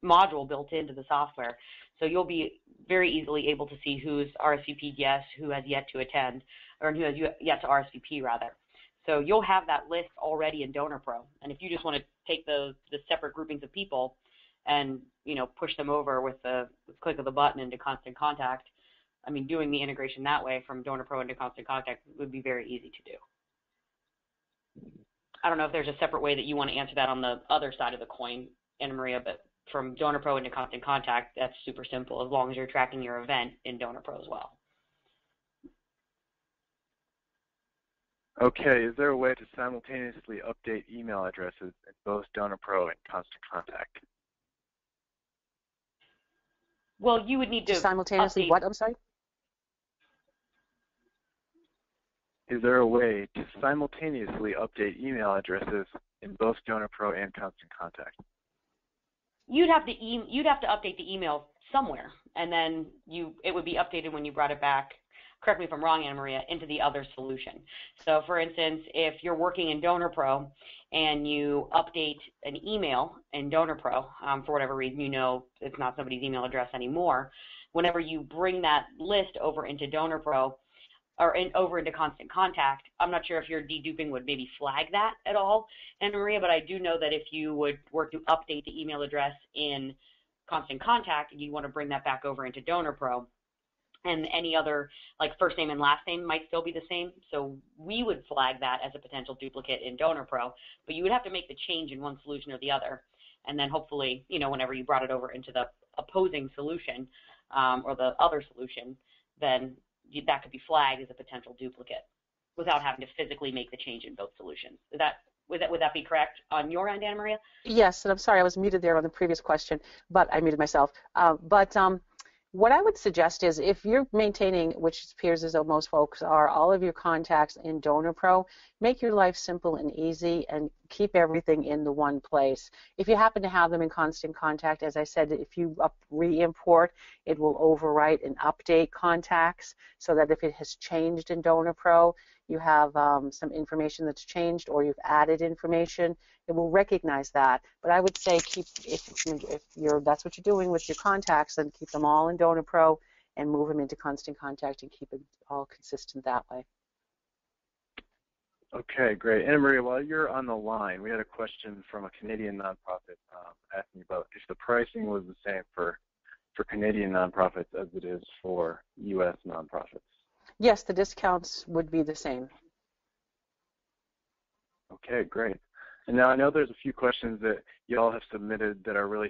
module built into the software. So you'll be very easily able to see who's RSVP'd yes, who has yet to attend, or who has yet to RSVP rather. So you'll have that list already in DonorPro. And if you just want to take the separate groupings of people and push them over with the click of the button into Constant Contact, I mean, doing the integration that way from DonorPro into Constant Contact would be very easy to do. I don't know if there's a separate way that you want to answer that on the other side of the coin, Anna Maria, but from DonorPro into Constant Contact, that's super simple as long as you're tracking your event in DonorPro as well. Okay, is there a way to simultaneously update email addresses in both DonorPro and Constant Contact? Well, you would need to simultaneously update. What? I'm sorry? Is there a way to simultaneously update email addresses in both DonorPro and Constant Contact? You'd have to update the email somewhere, and then it would be updated when you brought it back. Correct me if I'm wrong, Anna Maria, into the other solution. So, for instance, if you're working in DonorPro and you update an email in DonorPro, for whatever reason it's not somebody's email address anymore, whenever you bring that list over into DonorPro or over into Constant Contact, I'm not sure if your deduping would maybe flag that at all, Anna Maria, but I do know that if you were to update the email address in Constant Contact and you want to bring that back over into DonorPro, and any other, like first name and last name might still be the same, so we would flag that as a potential duplicate in DonorPro, but you would have to make the change in one solution or the other, and then hopefully, whenever you brought it over into the opposing solution or the other solution, then that could be flagged as a potential duplicate without having to physically make the change in both solutions. Would that be correct on your end, Anna Maria? Yes, and I'm sorry, I was muted there on the previous question, but I muted myself. What I would suggest is if you're maintaining, which appears as though most folks are, all of your contacts in DonorPro, make your life simple and easy and keep everything in the one place. If you happen to have them in Constant Contact, as I said, if you re-import, it will overwrite and update contacts so that if it has changed in DonorPro, you have some information that's changed or you've added information, it will recognize that. But I would say if that's what you're doing with your contacts, then keep them all in DonorPro and move them into Constant Contact and keep it all consistent that way. Okay, great. Anna Maria, while you're on the line, we had a question from a Canadian nonprofit asking about if the pricing was the same for Canadian nonprofits as it is for U.S. nonprofits. Yes, the discounts would be the same. Okay, great. And now I know there's a few questions that you all have submitted that are really